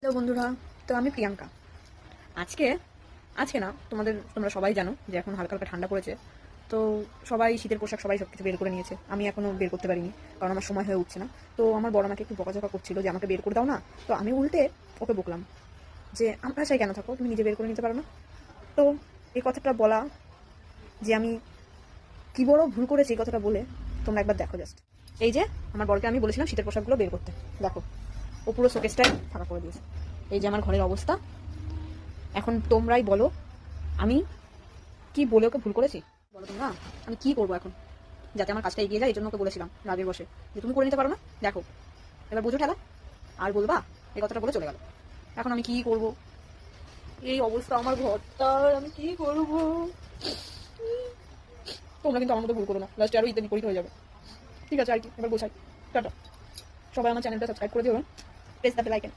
Hello বন্ধুরা, তো আমি প্রিয়াঙ্কা। আজকে আজকে না তোমরা সবাই জানো যে এখন হালকা হালকা ঠান্ডা পড়েছে। তো সবাই শীতের পোশাক সবাই সব কিছু বের করে নিয়েছে, আমি এখনও বের করতে পারিনি কারণ আমার সময় হয়ে উঠছে না। তো আমার বড় আমাকে একটু বকাঝকা করছিল যে আমাকে বের করে দাও না। তো আমি উল্টে ওকে বকলাম যে আমরা চাই কেন থাকো, তুমি নিজে বের করে নিতে পারো না। তো এই কথাটা বলা যে আমি কি বড় ভুল করেছি, এই কথাটা বলে তোমরা একবার দেখো জাস্ট। এই যে আমার বড়কে আমি বলেছিলাম শীতের পোশাকগুলো বের করতে, দেখো ও পুরো শোকেসটাই ফাঁকা করে দিয়েছে। এই যে আমার ঘরের অবস্থা। এখন তোমরাই বলো আমি কি বলে ওকে ভুল করেছি? বলো তোমরা, আমি কি করবো এখন যাতে আমার কাজটা এগিয়ে যায়? এই জন্য ওকে বলেছিলাম রাগের বসে যে তুমি করে নিতে পারো না, দেখো এবার বোঝো ঠেলা। আর বলবা এই কথাটা বলে চলে গেল। এখন আমি কি করব? এই অবস্থা আমার ঘরটার, আমি কি করব? তোমরা কিন্তু আমার মতো ভুল করো না, লাস্টে আরো ইত্যাদি বিপরীত হয়ে যাবে। ঠিক আছে, আর কি, এবার গোছাই। টাটা। সবাই আমার চ্যানেলটা সাবস্ক্রাইব করে দিও, প্রেস দ্য বেল আইকন।